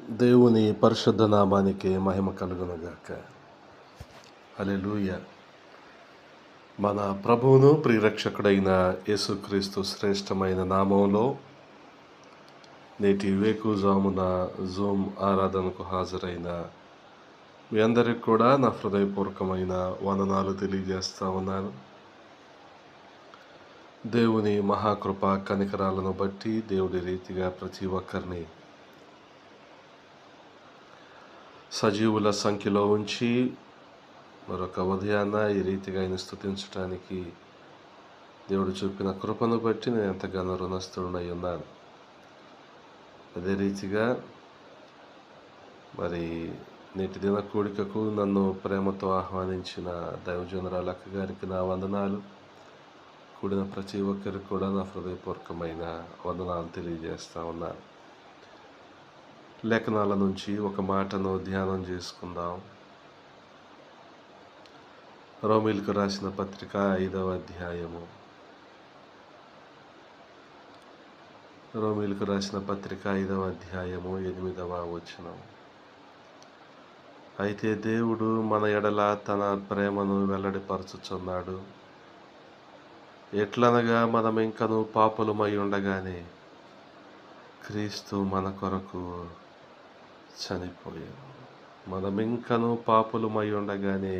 దేవుని పరిశుద్ధ నామానికి మహిమ కలుగునుగాక. హల్లెలూయా. మన ప్రభువును ప్రియరక్షకుడైన యేసుక్రీస్తు శ్రేష్టమైన నామంలో నేటి వేకుజామున జూమ్ ఆరాధనకు హాజరైన మీ అందరికి కూడా నా హృదయపూర్వకమైన వందనాలు తెలియజేస్తా ఉన్నాను. దేవుని మహాకృప కనికరాలను బట్టి దేవుడి రీతిగా ప్రతి ఒక్కరిని సజీవుల సంఖ్యలో ఉంచి మరొక ఉదయాన్న ఈ రీతిగా ఆయన స్తుతించడానికి దేవుడు చూపిన కృపను బట్టి నేను ఎంతగానో రుణస్థుడై ఉన్నాను. అదే రీతిగా మరి నేటి దిన కూడికకు నన్ను ప్రేమతో ఆహ్వానించిన దైవజనురాలు అక్క గారికి నా వందనాలు. కూడిన ప్రతి ఒక్కరికి కూడా నా హృదయపూర్వకమైన వందనాలు తెలియజేస్తా ఉన్నాను. లేఖనాల నుంచి ఒక మాటను ధ్యానం చేసుకుందాం. రోమీలకు రాసిన పత్రిక 5వ అధ్యాయము. రోమీలకు రాసిన పత్రిక 5వ అధ్యాయము 8వ వచనం. అయితే దేవుడు మన ఎడల తన ప్రేమను వెల్లడిపరచుచున్నాడు. ఎట్లనగా మనం ఇంకను పాపులమై ఉండగానే క్రీస్తు మన కొరకు చనిపోయాడు. మనం ఇంకను పాపులమై ఉండగానే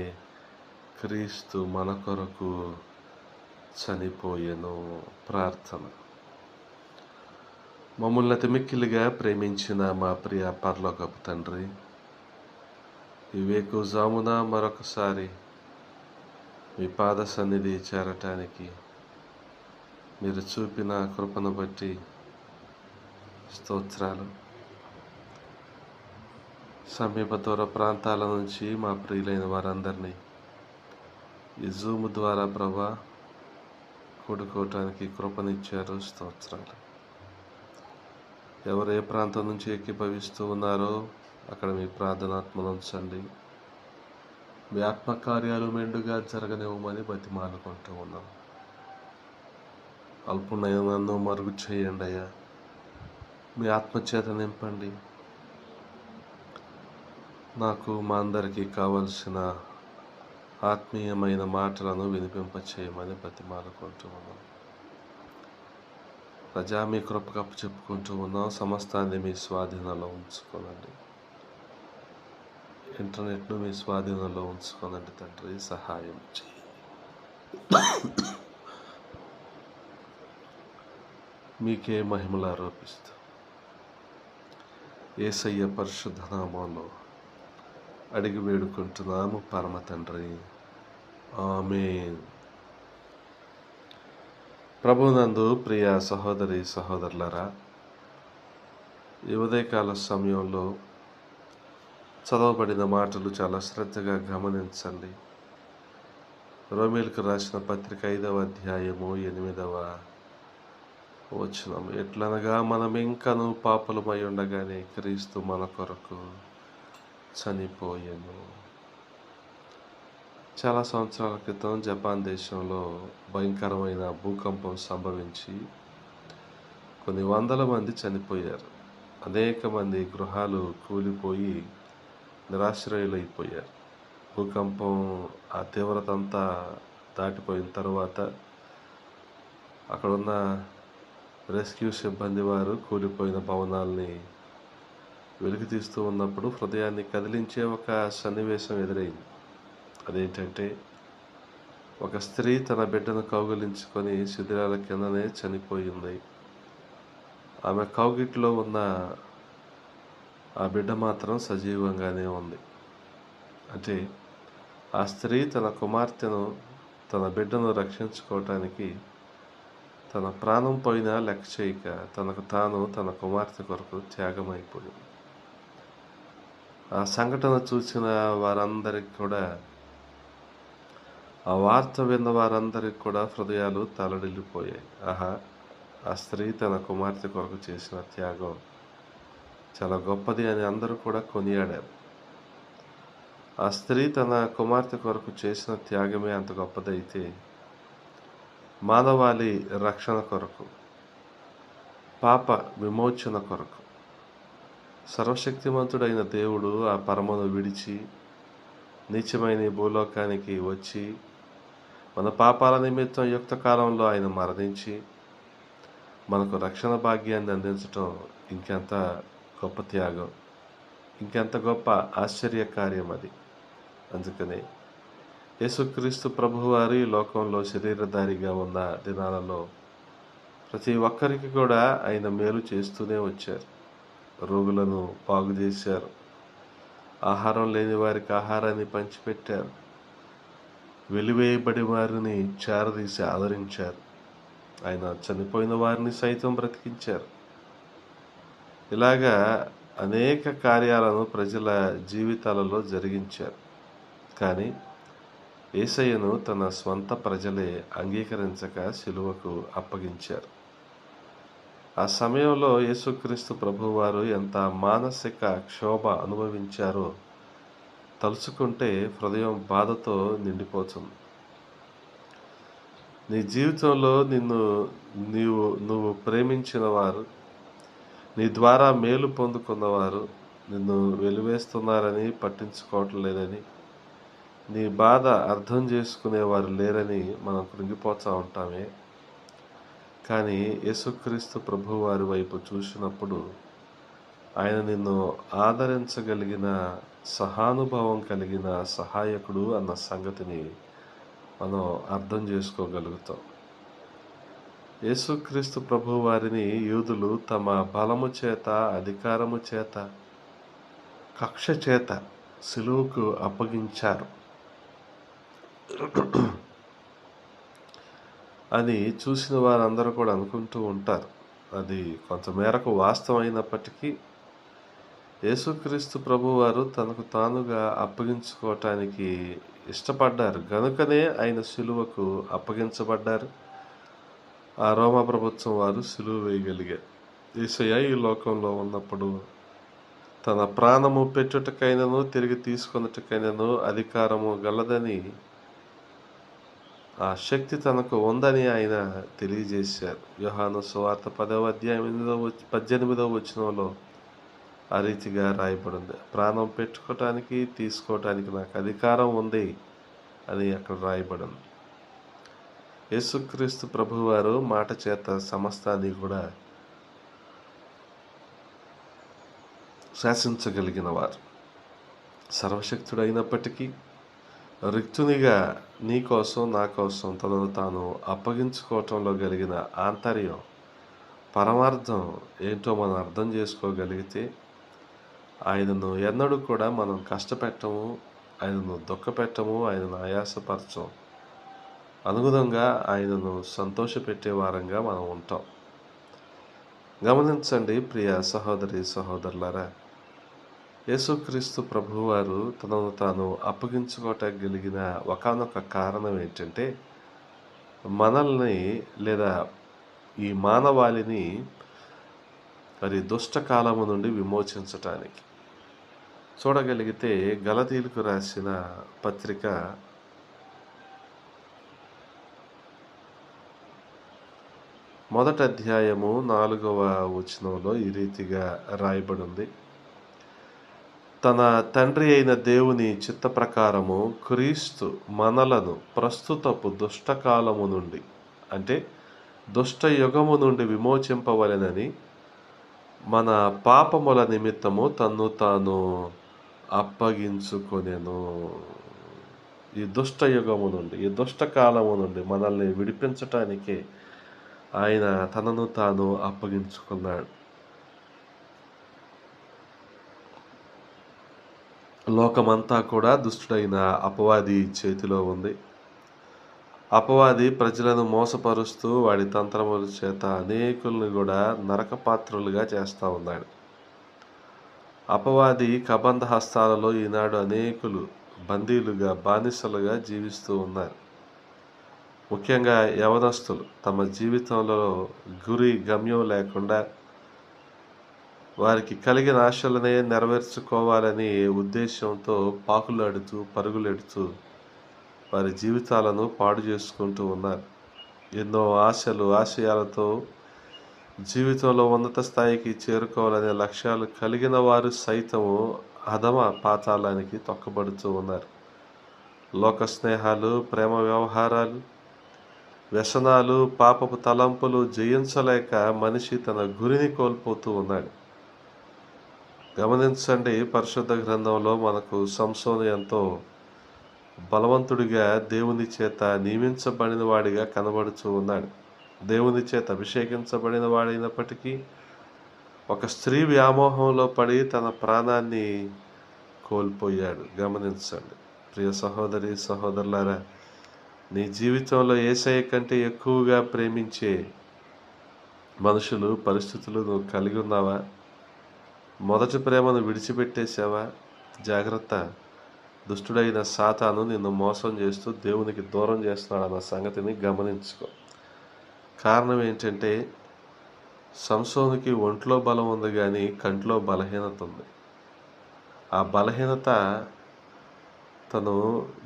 క్రీస్తు మన కొరకు చనిపోయెను. ప్రార్థన. మమ్మల్ని అతి మిక్కిలిగా ప్రేమించిన మా ప్రియ పరలోకపు తండ్రి, ఈ వేకుజామున మరొకసారి మీ పాద సన్నిధి చేరటానికి మీరు చూపిన కృపను బట్టి స్తోత్రాలు. సమీప దూర ప్రాంతాల నుంచి మా ప్రియులైన వారందరినీ ఈ జూమ్ ద్వారా ప్రభా కూడుకోవటానికి కృపనిచ్చారు. స్తోత్రాలు. ఎవరు ఏ ప్రాంతం నుంచి ఏకీభవిస్తూ ఉన్నారో అక్కడ మీ ప్రార్థనాత్మను ఉంచండి. మీ ఆత్మకార్యాలు మెండుగా జరగనివ్వమని బతిమాలుకుంటూ ఉన్నాం. అల్పునైన నన్ను మరుగు చేయండి అయ్యా. మీ ఆత్మచేత నింపండి. నాకు మా అందరికీ కావలసిన ఆత్మీయమైన మాటలను వినిపింపచేయమని బతిమాలుకుంటూ ఉన్నాం. ప్రజా మీ కృపకప్పు చెప్పుకుంటూ ఉన్నాం. సమస్తాన్ని మీ స్వాధీనంలో ఉంచుకోనండి. ఇంటర్నెట్ను మీ స్వాధీనంలో ఉంచుకోనండి తండ్రి. సహాయం చేయండి. మీకే మహిమలు ఆరోపిస్తూ యేసయ్య పరిశుద్ధ నామంలో అడిగి వేడుకుంటున్నాము పరమ తండ్రి. ఆమేన్. ప్రభునందు ప్రియ సహోదరి సహోదరులారా, ఈ ఉదయకాల సమయంలో చదవబడిన మాటలు చాలా శ్రద్ధగా గమనించండి. రోమీలకు రాసిన పత్రిక 5వ అధ్యాయము 8వ వచనం. ఎట్లనగా మనం ఇంకను పాపులమై ఉండగానే క్రీస్తు మన కొరకు చనిపోయెను. చాలా సంవత్సరాల క్రితం జపాన్ దేశంలో భయంకరమైన భూకంపం సంభవించి కొన్ని వందల మంది చనిపోయారు. అనేక మంది గృహాలు కూలిపోయి నిరాశ్రయులైపోయారు. భూకంపం ఆ తీవ్రత అంతా దాటిపోయిన తర్వాత అక్కడ ఉన్న రెస్క్యూ సిబ్బంది వారు కూలిపోయిన భవనాల్ని వెలికి తీస్తూ ఉన్నప్పుడు హృదయాన్ని కదిలించే ఒక సన్నివేశం ఎదురైంది. అదేంటంటే, ఒక స్త్రీ తన బిడ్డను కౌగిలించుకొని శిథిలాల కిందనే చనిపోయింది. ఆమె కౌగిట్లో ఉన్న ఆ బిడ్డ మాత్రం సజీవంగానే ఉంది. అంటే ఆ స్త్రీ తన కుమార్తెను, తన బిడ్డను రక్షించుకోవటానికి తన ప్రాణం పోయినా లెక్క చేయక తనకు తాను తన కుమార్తె కొరకు త్యాగమైపోయింది. ఆ సంఘటన చూసిన వారందరికి కూడా, ఆ వార్త విన్న వారందరికి కూడా హృదయాలు తలడిల్లిపోయాయి. ఆహా, ఆ స్త్రీ తన కుమార్తె కొరకు చేసిన త్యాగం చాలా గొప్పది అని అందరూ కూడా కొనియాడారు. ఆ స్త్రీ తన కుమార్తె కొరకు చేసిన త్యాగమే అంత గొప్పదైతే, మానవాళి రక్షణ కొరకు, పాప విమోచన కొరకు సర్వశక్తిమంతుడైన దేవుడు ఆ పరమను విడిచి నీచమైన ఈ భూలోకానికి వచ్చి మన పాపాల నిమిత్తం యుక్త కాలంలో ఆయన మరణించి మనకు రక్షణ భాగ్యాన్ని అందించటం ఇంకెంత గొప్ప త్యాగం, ఇంకెంత గొప్ప ఆశ్చర్య కార్యం అది. అందుకని యేసుక్రీస్తు ప్రభువారు ఈ లోకంలో శరీరధారిగా ఉన్న దినాలలో ప్రతి ఒక్కరికి కూడా ఆయన మేలు చేస్తూనే వచ్చారు. రోగులను బాగు చేశారు, ఆహారం లేని వారికి ఆహారాన్ని పంచిపెట్టారు, వెలివేయబడి వారిని చేరదీసి ఆదరించారు. ఆయన చనిపోయిన వారిని సైతం బ్రతికించారు. ఇలాగా అనేక కార్యాలను ప్రజల జీవితాలలో జరిగించారు. కానీ యేసయ్యను తన స్వంత ప్రజలే అంగీకరించక సిలువకు అప్పగించారు. ఆ సమయంలో యేసుక్రీస్తు ప్రభువారు ఎంత మానసిక క్షోభ అనుభవించారో తలుచుకుంటే హృదయం బాధతో నిండిపోతుంది. నీ జీవితంలో నువ్వు ప్రేమించిన వారు, నీ ద్వారా మేలు పొందుకున్నవారు నిన్ను వెలివేస్తున్నారని, పట్టించుకోవటం లేదని, నీ బాధ అర్థం చేసుకునేవారు లేరని మనం కృంగిపోతూ ఉంటామే. కానీ యేసుక్రీస్తు ప్రభువారి వైపు చూసినప్పుడు ఆయన నిన్ను ఆదరించగలిగిన, సహానుభావం కలిగిన సహాయకుడు అన్న సంగతిని మనం అర్థం చేసుకోగలుగుతాం. యేసుక్రీస్తు ప్రభువారిని యూదులు తమ బలము చేత, అధికారము చేత, కక్ష చేత సిలువకు అప్పగించారు అని చూసిన వారందరూ కూడా అనుకుంటూ ఉంటారు. అది కొంతమేరకు వాస్తవమైనప్పటికీ యేసుక్రీస్తు ప్రభువారు తనకు తానుగా అప్పగించుకోవటానికి ఇష్టపడ్డారు గనుకనే ఆయన సిలువకు అప్పగించబడ్డారు. ఆ రోమా ప్రభుత్వం వారు సిలువ వేయగలిగారు. యేసయ్య ఈ లోకంలో ఉన్నప్పుడు తన ప్రాణము పెట్టుటకైనను తిరిగి తీసుకొనుటకైనను అధికారము గలదని, ఆ శక్తి తనకు ఉందని ఆయన తెలియజేశారు. యోహాను సువార్త 10వ అధ్యాయం 18వ వచనంలో ఆ రీతిగా రాయబడింది. ప్రాణం పెట్టుకోవటానికి, తీసుకోవటానికి నాకు అధికారం ఉంది అని అక్కడ రాయబడింది. యేసుక్రీస్తు ప్రభువారు మాట చేత సమస్తాన్ని కూడా శాసించగలిగిన వారు. సర్వశక్తుడైనప్పటికీ రిక్తునిగా నీ కోసం, నా కోసం తనను తాను అప్పగించుకోవటంలో కలిగిన ఆంతర్యం, పరమార్థం ఏంటో మనం అర్థం చేసుకోగలిగితే ఆయనను ఎన్నడూ కూడా మనం కష్టపెట్టము, ఆయనను దుఃఖపెట్టము, ఆయనను ఆయాసపరచం. అనుగుణంగా ఆయనను సంతోషపెట్టే వారంగా మనం ఉంటాం. గమనించండి ప్రియ సహోదరి సహోదరులారా, యేసుక్రీస్తు ప్రభువారు తనను తాను అప్పగించుకోవటగలిగిన ఒకానొక కారణం ఏంటంటే మనల్ని లేదా ఈ మానవాళిని మరి దుష్టకాలము నుండి విమోచించటానికి. చూడగలిగితే గలతీయులకు రాసిన పత్రిక 1వ అధ్యాయము 4వ వచనంలో ఈ రీతిగా రాయబడింది. తన తండ్రి అయిన దేవుని చిత్త ప్రకారము క్రీస్తు మనలను ప్రస్తుతపు దుష్టకాలము నుండి, అంటే దుష్ట యుగము నుండి విమోచింపవలెనని మన పాపముల నిమిత్తము తన్ను తాను అప్పగించుకొనెను. ఈ దుష్ట యుగము నుండి, ఈ దుష్టకాలము నుండి మనల్ని విడిపించటానికే ఆయన తనను తాను అప్పగించుకున్నాడు. లోకమంతా కూడా దుష్టుడైన అపవాది చేతిలో ఉంది. అపవాది ప్రజలను మోసపరుస్తూ వాడి తంత్రముల చేత అనేకులను కూడా నరకపాత్రులుగా చేస్తూ ఉన్నాడు. అపవాది కబంధ హస్తాలలో ఈనాడు అనేకులు బందీలుగా, బానిసలుగా జీవిస్తూ ఉన్నారు. ముఖ్యంగా యవనస్తులు తమ జీవితంలో గురి, గమ్యం లేకుండా వారికి కలిగిన ఆశలనే నెరవేర్చుకోవాలని ఉద్దేశంతో పాకులాడుతూ, పరుగులెడుతూ వారి జీవితాలను పాడు చేసుకుంటూ ఉన్నారు. ఎన్నో ఆశలు, ఆశయాలతో జీవితంలో ఉన్నత స్థాయికి చేరుకోవాలనే లక్ష్యాలు కలిగిన వారు సైతము అధమ పాతాళానికి తొక్కబడుతూ ఉన్నారు. లోక స్నేహాలు, ప్రేమ వ్యవహారాలు, వ్యసనాలు, పాపపు తలంపులు జయించలేక మనిషి తన గురిని కోల్పోతూ ఉన్నాడు. గమనించండి, పరిశుద్ధ గ్రంథంలో మనకు సంసోను ఎంతో బలవంతుడిగా, దేవుని చేత నియమించబడిన వాడిగా కనబడుతూ ఉన్నాడు. దేవుని చేత అభిషేకించబడిన వాడైనప్పటికీ ఒక స్త్రీ వ్యామోహంలో పడి తన ప్రాణాన్ని కోల్పోయాడు. గమనించండి ప్రియ సహోదరి సహోదరులారా, నీ జీవితంలో యేసయ్య కంటే ఎక్కువగా ప్రేమించే మనుషులు, పరిస్థితులు నువ్వు కలిగి ఉన్నావా? మొదటి ప్రేమను విడిచిపెట్టేశావా? జాగ్రత్త, దుష్టుడైన సాతాను నిన్ను మోసం చేస్తూ దేవునికి దూరం చేస్తున్నాడు అన్న సంగతిని గమనించుకో. కారణం ఏంటంటే, సంసోనుకి ఒంట్లో బలం ఉంది కానీ కంట్లో బలహీనత ఉంది. ఆ బలహీనత తను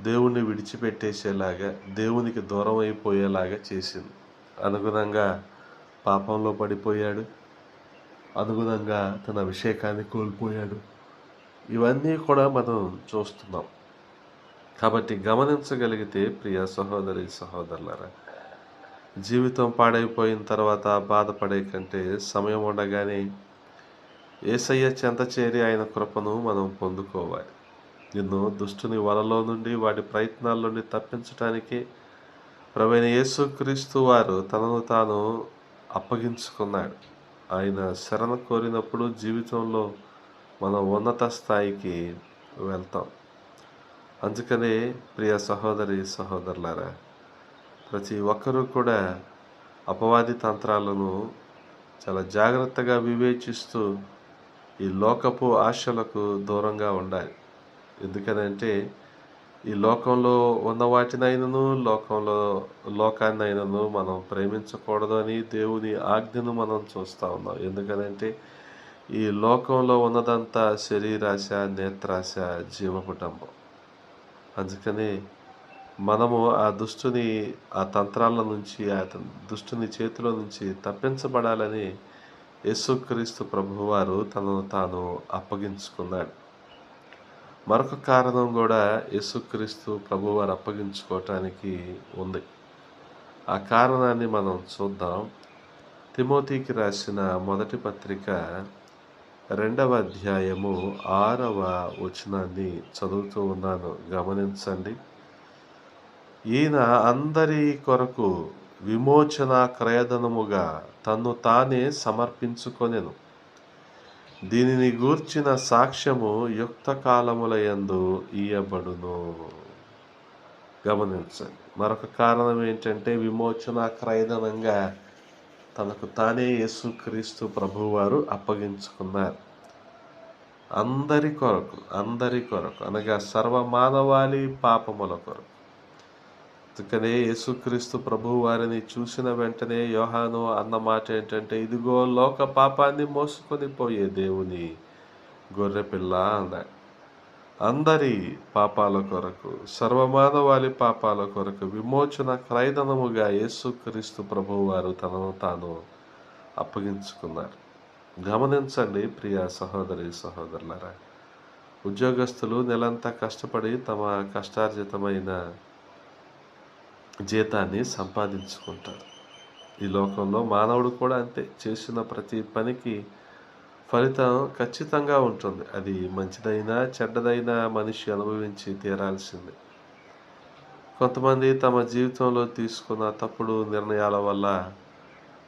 దేవుణ్ణి విడిచిపెట్టేసేలాగా, దేవునికి దూరం అయిపోయేలాగా చేసింది. అనుగుణంగా పాపంలో పడిపోయాడు, అనుగుణంగా తన అభిషేకాన్ని కోల్పోయాడు. ఇవన్నీ కూడా మనం చూస్తున్నాం. కాబట్టి గమనించగలిగితే ప్రియ సహోదరి సహోదరులారా, జీవితం పాడైపోయిన తర్వాత బాధపడే కంటే సమయం ఉండగానే యేసయ్య చెంత చేరి ఆయన కృపను మనం పొందుకోవాలి. నిన్ను దుష్టుని వలలో నుండి, వాడి ప్రయత్నాల నుండి తప్పించడానికి ప్రభువైన యేసుక్రీస్తు వారు తనను తాను అప్పగించుకున్నాడు. ఆయన శరణ కోరినప్పుడు జీవితంలో మనం ఉన్నత స్థాయికి వెళ్తాం. అందుకనే ప్రియ సహోదరి సహోదరులారా, ప్రతి ఒక్కరూ కూడా అపవాది తంత్రాలను చాలా జాగ్రత్తగా వివేచిస్తూ ఈ లోకపు ఆశలకు దూరంగా ఉండాలి. ఎందుకనంటే, ఈ లోకంలో ఉన్న వాటినైనను, లోకాన్నైనను మనం ప్రేమించకూడదు అని దేవుని ఆజ్ఞను మనం చూస్తూ ఉన్నాం. ఎందుకనంటే, ఈ లోకంలో ఉన్నదంతా శరీరాశ, నేత్రాశ, జీవపుటంబం. అందుకని మనము ఆ తంత్రాల నుంచి, దుష్టుని చేతిలో నుంచి తప్పించబడాలని యేసుక్రీస్తు ప్రభువారు తనను తాను అప్పగించుకున్నాడు. మరొక కారణం కూడా యేసుక్రీస్తు ప్రభువారు అప్పగించుకోవటానికి ఉంది. ఆ కారణాన్ని మనం చూద్దాం. తిమోతికి రాసిన మొదటి పత్రిక 2వ అధ్యాయము 6వ వచనాన్ని చదువుతూ ఉన్నాను. గమనించండి. ఈయన అందరి కొరకు విమోచన క్రయధనముగా తన్ను తానే సమర్పించుకొనెను. దీనిని గూర్చిన సాక్ష్యము యుక్త కాలములయందు ఇయ్యబడును. గమనించండి, మరొక కారణం ఏంటంటే, విమోచన క్రయధనంగా తనకు తానే యేసుక్రీస్తు ప్రభువారు అప్పగించుకున్నారు. అందరి కొరకు అనగా సర్వమానవాళి పాపముల కొరకు. అందుకనే యేసుక్రీస్తు ప్రభువు వారిని చూసిన వెంటనే యోహాను అన్న మాట ఏంటంటే, ఇదిగో లోక పాపాన్ని మోసుకొని పోయే దేవుని గొర్రెపిల్ల అన్నాడు. అందరి పాపాల కొరకు, సర్వమానవాళి పాపాల కొరకు విమోచన క్రయధనముగా యేసుక్రీస్తు ప్రభువు వారు తనను తాను అప్పగించుకున్నారు. గమనించండి ప్రియ సహోదరి సహోదరులారా, ఉద్యోగస్తులు నెలంతా కష్టపడి తమ కష్టార్జితమైన జీతాన్ని సంపాదించుకుంటారు. ఈ లోకంలో మానవుడు కూడా అంతే. చేసిన ప్రతి పనికి ఫలితం ఖచ్చితంగా ఉంటుంది. అది మంచిదైనా చెడ్డదైనా మనిషి అనుభవించి తీరాల్సిందే. కొంతమంది తమ జీవితంలో తీసుకున్న తప్పుడు నిర్ణయాల వల్ల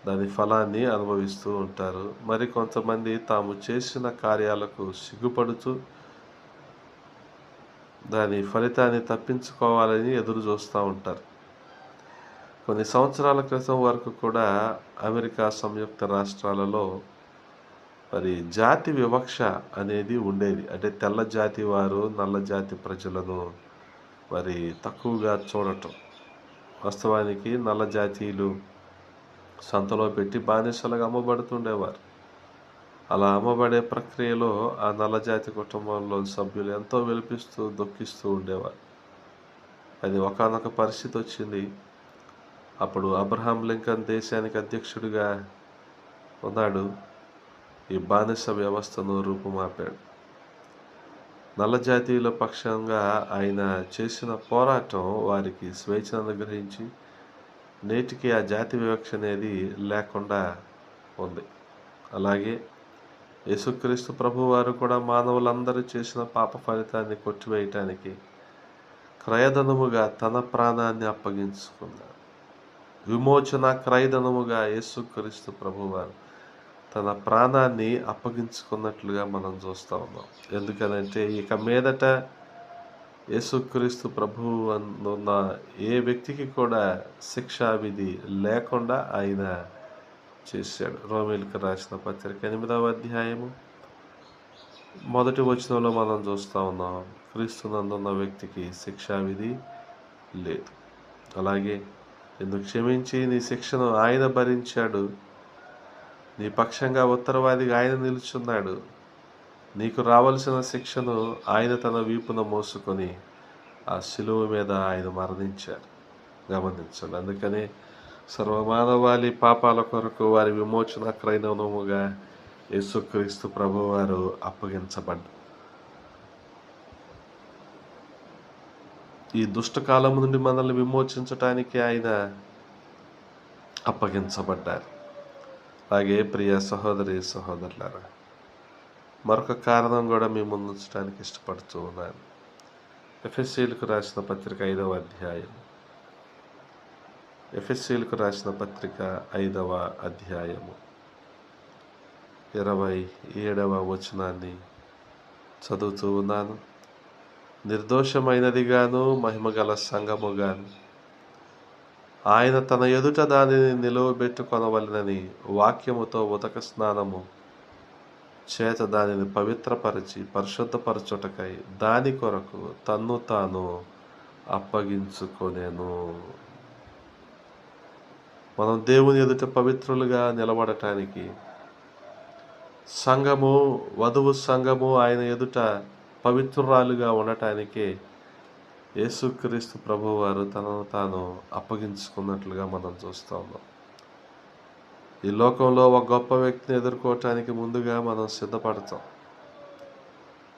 దాని ఫలాన్ని అనుభవిస్తూ ఉంటారు. మరి కొంతమంది తాము చేసిన కార్యాలకు సిగ్గుపడుతూ దాని ఫలితాన్ని తప్పించుకోవాలని ఎదురు చూస్తూ ఉంటారు. కొన్ని సంవత్సరాల క్రితం వరకు కూడా అమెరికా సంయుక్త రాష్ట్రాలలో మరి జాతి వివక్ష అనేది ఉండేది. అంటే తెల్ల జాతి వారు నల్ల జాతి ప్రజలను మరి తక్కువగా చూడటం. వాస్తవానికి నల్ల జాతీయులు సంతలో పెట్టి బానిసలుగా అమ్మబడుతుండేవారు. అలా అమ్మబడే ప్రక్రియలో ఆ నల్లజాతి కుటుంబంలో సభ్యులు ఎంతో విలపిస్తూ దుఃఖిస్తూ ఉండేవారు. అది ఒకానొక పరిస్థితి వచ్చింది. అప్పుడు అబ్రహాం లింకన్ దేశానికి అధ్యక్షుడిగా ఉన్నాడు. ఈ బానిస వ్యవస్థను రూపుమాపాడు. నల్ల జాతీయుల పక్షంగా ఆయన చేసిన పోరాటం వారికి స్వేచ్ఛను అనుగ్రహించి నేటికి ఆ జాతి వివక్ష అనేది లేకుండా ఉంది. అలాగే యేసుక్రీస్తు ప్రభువారు కూడా మానవులందరూ చేసిన పాప ఫలితాన్ని కొట్టివేయటానికి క్రయధనముగా తన ప్రాణాన్ని అప్పగించుకున్నాడు. విమోచన క్రయధనముగా యేసుక్రీస్తు ప్రభువారు తన ప్రాణాన్ని అప్పగించుకున్నట్లుగా మనం చూస్తూ ఉన్నాం. ఎందుకనంటే ఇక మీదట యేసుక్రీస్తు ప్రభువు అన్న ఏ వ్యక్తికి కూడా శిక్షా విధి లేకుండా ఆయన చేశాడు. రోమీయులకు రాసిన పత్రిక 8వ అధ్యాయము 1వ వచనంలో మనం చూస్తూ ఉన్నాం, క్రీస్తునందున్న వ్యక్తికి శిక్షా విధి లేదు. అలాగే నిన్ను క్షమించి నీ శిక్షను ఆయన భరించాడు. నీ పక్షంగా ఉత్తరవాదిగా ఆయన నిలుచున్నాడు. నీకు రావలసిన శిక్షను ఆయన తన వీపున మోసుకొని ఆ శిలువ మీద ఆయన మరణించారు. గమనించండి. అందుకనే సర్వమానవాళి పాపాల కొరకు వారి విమోచన క్రయధనముగా యేసుక్రీస్తు ప్రభువారు అప్పగించబడ్డారు. ఈ దుష్టకాలం నుండి మనల్ని విమోచించటానికి ఆయన అప్పగించబడ్డారు. అలాగే ప్రియ సహోదరి సహోదరులారా, మరొక కారణం కూడా మీ ముందుంచడానికి ఇష్టపడుతూ ఉన్నాను. ఎఫెసీయులకు రాసిన పత్రిక 5వ అధ్యాయం 27వ వచనాన్ని చదువుతూ ఉన్నాను. నిర్దోషమైనదిగాను మహిమగల సంఘముగాను ఆయన తన ఎదుట దానిని నిలువబెట్టుకొనవలెనని వాక్యముతో ఉదక స్నానము చేత దానిని పవిత్రపరిచి పరిశుద్ధపరచుటకై దాని కొరకు తన్ను తాను అప్పగించుకొనెను. మనం దేవుని ఎదుట పవిత్రులుగా నిలబడటానికి సంఘము, వధువు సంఘము ఆయన ఎదుట పవిత్రురాలుగా ఉండటానికే యేసుక్రీస్తు ప్రభువారు తనను తాను అప్పగించుకున్నట్లుగా మనం చూస్తూ ఉన్నాం. ఈ లోకంలో ఒక గొప్ప వ్యక్తిని ఎదుర్కోవటానికి ముందుగా మనం సిద్ధపడతాం.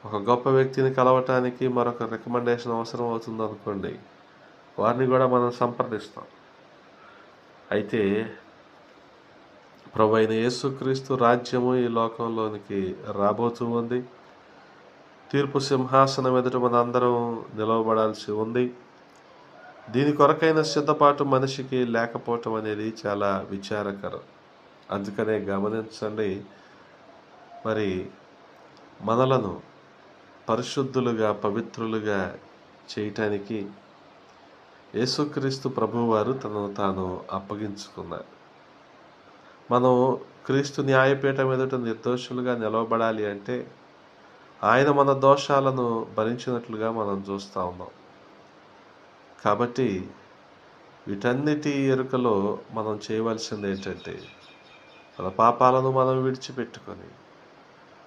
ఒక గొప్ప వ్యక్తిని కలవటానికి మరొక రికమెండేషన్ అవసరం అవుతుంది అనుకోండి, వారిని కూడా మనం సంప్రదిస్తాం. అయితే ప్రభు అయిన యేసుక్రీస్తు రాజ్యము ఈ లోకంలోనికి రాబోతూ ఉంది. తీర్పు సింహాసనం ఎదుట మనందరం నిలవబడాల్సి ఉంది. దీని కొరకైన సిద్ధపాటు మనిషికి లేకపోవటం అనేది చాలా విచారకరం. అందుకనే గమనించండి, మరి మనలను పరిశుద్ధులుగా పవిత్రులుగా చేయటానికి యేసుక్రీస్తు ప్రభువారు తనను తాను అప్పగించుకున్నారు. మనం క్రీస్తు న్యాయపీఠం ఎదుట నిర్దోషులుగా నిలవబడాలి అంటే ఆయన మన దోషాలను భరించినట్లుగా మనం చూస్తూ ఉన్నాం. కాబట్టి వీటన్నిటి ఎరుకలో మనం చేయవలసింది ఏంటంటే మన పాపాలను మనం విడిచిపెట్టుకొని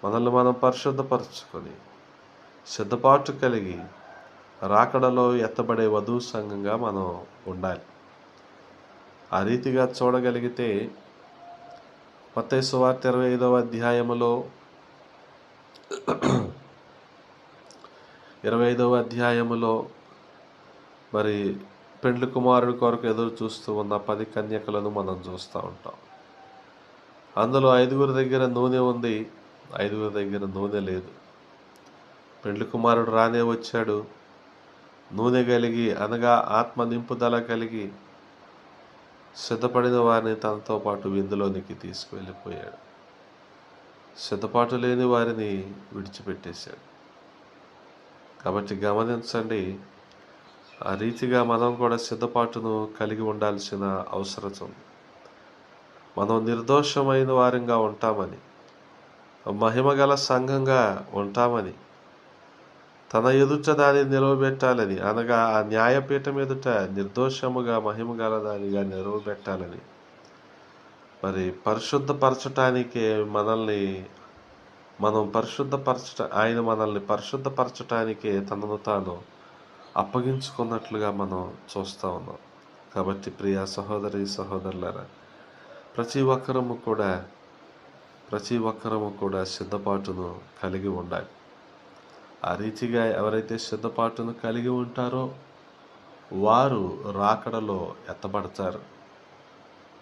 మనల్ని మనం పరిశుద్ధపరచుకొని సిద్ధపాటు కలిగి రాకడలో ఎత్తబడే వధువు సంఘంగా మనం ఉండాలి. ఆ రీతిగా చూడగలిగితే మత్తయి సువార్త 25వ అధ్యాయములో 25వ అధ్యాయములో మరి పెండ్లి కుమారుడి కొరకు ఎదురు చూస్తూ ఉన్న 10 కన్యకలను మనం చూస్తూ ఉంటాం. అందులో 5 దగ్గర నూనె ఉంది, 5 దగ్గర నూనె లేదు. పెండ్లి కుమారుడు రానే వచ్చాడు. నూనె కలిగి అనగా ఆత్మ నింపుదల కలిగి సిద్ధపడిన వారిని తనతో పాటు విందులోనికి తీసుకువెళ్ళిపోయాడు. సిద్ధపాటు లేని వారిని విడిచిపెట్టేశాడు. కాబట్టి గమనించండి, ఆ రీతిగా మనం కూడా సిద్ధపాటును కలిగి ఉండాల్సిన అవసరం ఉంది. మనం నిర్దోషమైన వారంగా ఉంటామని, మహిమగల సంఘంగా ఉంటామని, తన ఎదుట దాన్ని నిలవబెట్టాలని, అనగా ఆ న్యాయపీఠం ఎదుట నిర్దోషముగా మహిమగల దానిగా నిలవబెట్టాలని, మరి పరిశుద్ధపరచటానికి ఆయన మనల్ని పరిశుద్ధపరచటానికే తనను తాను అప్పగించుకున్నట్లుగా మనం చూస్తూ ఉన్నాం. కాబట్టి ప్రియ సహోదరి సహోదరులారా, ప్రతి ఒక్కరము కూడా ప్రతి ఒక్కరము కూడా సిద్ధపాటును కలిగి ఉండాలి. ఆ రీతిగా ఎవరైతే సిద్ధపాటును కలిగి ఉంటారో వారు రాకడలో ఎత్తబడతారు.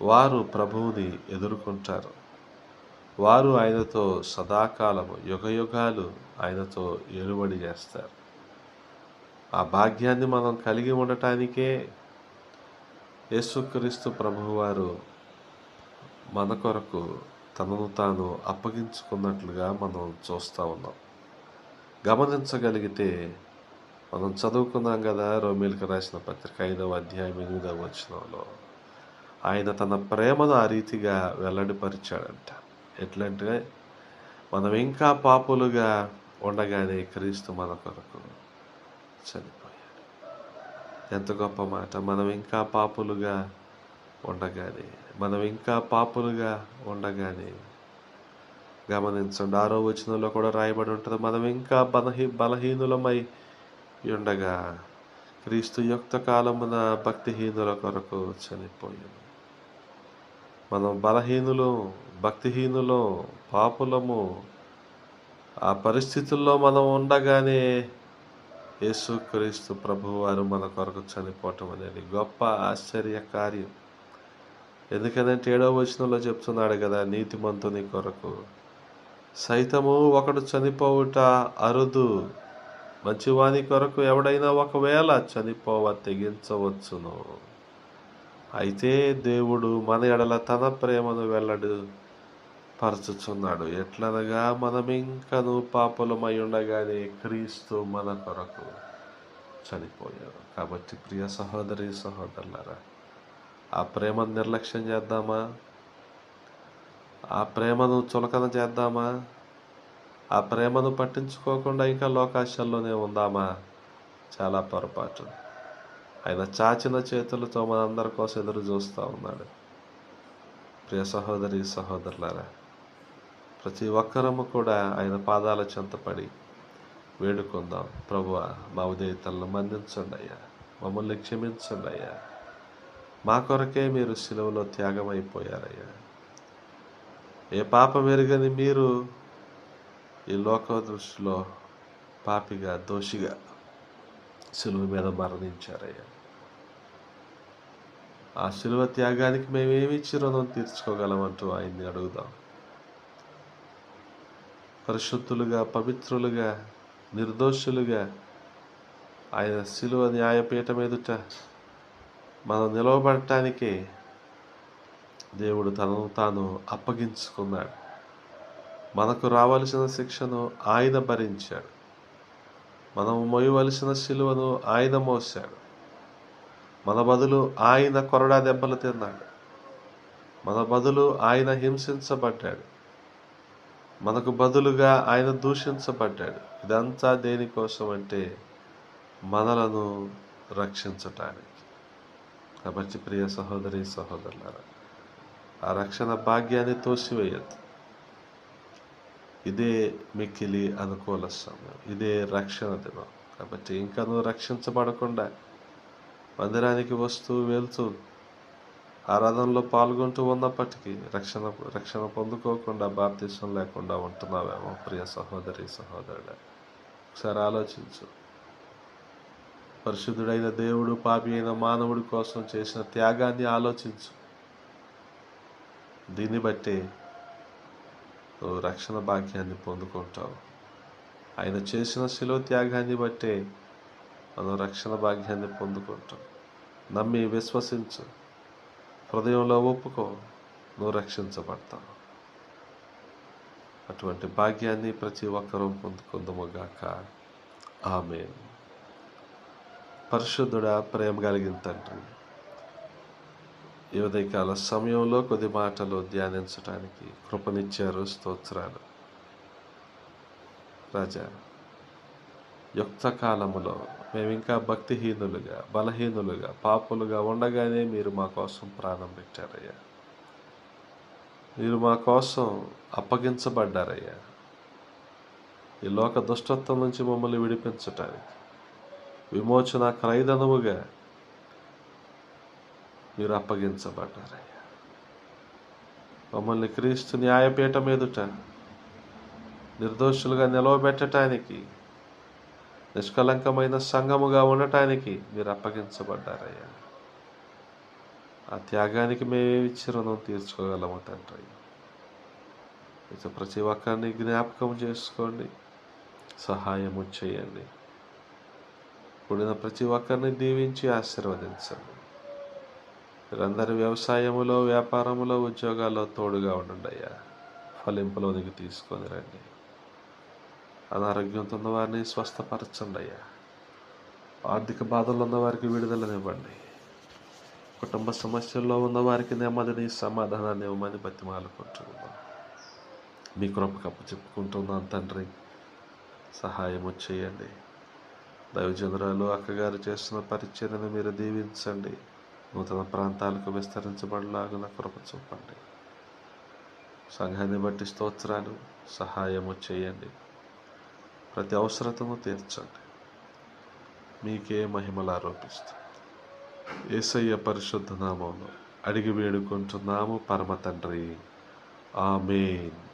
వారు ప్రభువుని ఎదుర్కొంటారు. వారు ఆయనతో సదాకాలము యుగయుగాలు ఆయనతో ఏలుబడి చేస్తారు. ఆ భాగ్యాన్ని మనం కలిగి ఉండటానికే యేసుక్రీస్తు ప్రభువారు మన కొరకు తనను తాను అప్పగించుకున్నట్లుగా మనం చూస్తూ ఉన్నాం. గమనించగలిగితే మనం చదువుకున్నాం కదా, రోమీయులకు రాసిన పత్రిక 5వ అధ్యాయం 8వ వచనంలో ఆయన తన ప్రేమను ఆ రీతిగా వెల్లడిపరిచాడంట. ఎట్లంటే మనం ఇంకా పాపులుగా ఉండగానే క్రీస్తు మన కొరకు చనిపోయాడు. ఎంత గొప్ప మాట! మనం ఇంకా పాపులుగా ఉండగానే గమనించండి, 6వ వచనంలో కూడా రాయబడి ఉంటుంది, మనం ఇంకా బలహీనులమై ఉండగా క్రీస్తు యుక్త కాలమున భక్తిహీనుల కొరకు చనిపోయాడు. మనం బలహీనులం, భక్తిహీనులం, పాపులము. ఆ పరిస్థితుల్లో మనం ఉండగానే యేసుక్రీస్తు ప్రభువారు మన కొరకు చనిపోవటం అనేది గొప్ప ఆశ్చర్య కార్యం. ఎందుకంటే 7వ వచనంలో చెప్తున్నాడు కదా, నీతిమంతుని కొరకు సైతము ఒకడు చనిపోవుట అరుదు, మంచివాని కొరకు ఎవడైనా ఒకవేళ చనిపోవ తెగించవచ్చును. అయితే దేవుడు మన ఎడల తన ప్రేమను వెల్లడి పరచుచున్నాడు. ఎట్లనగా మనమింకను పాపులమై ఉండగానే క్రీస్తు మన కొరకు చనిపోయాడు. కాబట్టి ప్రియ సహోదరి సహోదరులారా, ఆ ప్రేమను నిర్లక్ష్యం చేద్దామా? ఆ ప్రేమను చులకన చేద్దామా? ఆ ప్రేమను పట్టించుకోకుండా ఇంకా లోకాశల్లోనే ఉందామా? చాలా పొరపాటు. ఆయన చాచిన చేతులతో మనందరి కోసం ఎదురు చూస్తూ ఉన్నాడు. ప్రియ సహోదరి సహోదరులారా, ప్రతి ఒక్కరము కూడా ఆయన పాదాల చెంతపడి వేడుకుందాం. ప్రభువా, మా ఉదయతలను మన్నించండి అయ్యా, మమ్మల్ని క్షమించండి అయ్యా. మా కొరకే మీరు సిలువలో త్యాగమైపోయారయ్యా. ఏ పాపం ఎరుగని మీరు ఈ లోక దృష్టిలో పాపిగా, దోషిగా సిలువ మీద మరణించారయ్యా. ఆ సిలువ త్యాగానికి మేమేమిచ్చి రుణం తీర్చుకోగలమంటూ ఆయన్ని అడుగుదాం. పరిశుద్ధులుగా, పవిత్రులుగా, నిర్దోషులుగా ఆయన సిలువ న్యాయపీఠం ఎదుట మనం నిలవబడటానికి దేవుడు తనను తాను అప్పగించుకున్నాడు. మనకు రావలసిన శిక్షను ఆయన భరించాడు. మనం మోయవలసిన సిలువను ఆయన మోసాడు. మన బదులు ఆయన కొరడా దెబ్బలు తిన్నాడు. మన బదులు ఆయన హింసించబడ్డాడు. మనకు బదులుగా ఆయన దూషించబడ్డాడు. ఇదంతా దేనికోసం అంటే మనలను రక్షించటానికి. కాబట్టి ప్రియ సహోదరి సహోదరులారా, ఆ రక్షణ భాగ్యాన్ని తోసివేయద్దు. ఇదే మిక్కిలి అనుకూల సమయం, ఇదే రక్షణ దినం. కాబట్టి ఇంకా నువ్వు రక్షించబడకుండా మందిరానికి వస్తూ వెళ్తూ ఆరాధనలో పాల్గొంటూ ఉన్నప్పటికీ రక్షణ పొందుకోకుండా, బాప్తిసం లేకుండా ఉంటున్నావేమో ప్రియ సహోదరి సహోదరుడా. ఒకసారి ఆలోచించు. పరిశుద్ధుడైన దేవుడు పాపి అయిన మానవుడి కోసం చేసిన త్యాగాన్ని ఆలోచించు. దీన్ని బట్టి నువ్వు రక్షణ భాగ్యాన్ని పొందుకుంటావు. ఆయన చేసిన శిలువ త్యాగాన్ని బట్టే మనం రక్షణ భాగ్యాన్ని పొందుకుంటాం. నమ్మి విశ్వసించు, హృదయంలో ఒప్పుకో, నువ్వు రక్షించబడతావు. అటువంటి భాగ్యాన్ని ప్రతి ఒక్కరూ పొందుకుందుముగాక. ఆమేన్. పరిశుద్ధుడా, ప్రేమ కలిగిన తండ్రి, ఈ ఉదయకాల సమయంలో కొద్ది మాటలు ధ్యానించడానికి కృపనిచ్చారు. స్తోత్రాలు రాజా. యుక్త కాలములో మేమింకా భక్తిహీనులుగా, బలహీనులుగా, పాపులుగా ఉండగానే మీరు మా కోసం ప్రాణం పెట్టారయ్యా. మీరు మా కోసం అప్పగించబడ్డారయ్యా. ఈ లోక దుష్టత్వం నుంచి మమ్మల్ని విడిపించటానికి విమోచన క్రయధనముగా మీరు అప్పగించబడ్డారయ్యా. మమ్మల్ని క్రీస్తు న్యాయపీఠం ఎదుట నిర్దోషులుగా నిలవబెట్టడానికి, నిష్కలంకమైన సంఘముగా ఉండటానికి మీరు అప్పగించబడ్డారయ్యా. ఆ త్యాగానికి మేమేమిచ్చి రుణం తీర్చుకోగలము తండ్రి. ఇక ప్రతి ఒక్కరిని జ్ఞాపకం చేసుకోండి, సహాయము చేయండి. కూడిన ప్రతి ఒక్కరిని దీవించి ఆశీర్వదించండి. మీరందరి వ్యవసాయములో, వ్యాపారములో, ఉద్యోగాల్లో తోడుగా ఉండండి అయ్యా. ఫలింపులోనికి తీసుకొని రండి. అనారోగ్యంతో ఉన్న వారిని స్వస్థపరచండి అయ్యా. ఆర్థిక బాధలు ఉన్న వారికి విడుదలనివ్వండి. కుటుంబ సమస్యల్లో ఉన్న వారికి నెమ్మదిని, సమాధానాన్ని ఇవ్వమని బతిమాలుకుంటున్నాం. మీ కృపకు అప్పచెప్పుకుంటున్నాను తండ్రి. సహాయము చేయండి. దైవజనురాలు అక్కగారు చేస్తున్న పరిచర్యను మీరు దీవించండి. నూతన ప్రాంతాలకు విస్తరించబడలాగున కృప చూపండి. సంఘాన్ని బట్టి స్తోత్రాలు. సహాయము చేయండి. ప్రతి అవసరతను తీర్చండి. మీకే మహిమలు ఆరోపిస్తూ యేసయ్య పరిశుద్ధ నామములో అడిగి వేడుకుంటున్నాము పరమ తండ్రి. ఆమేన్.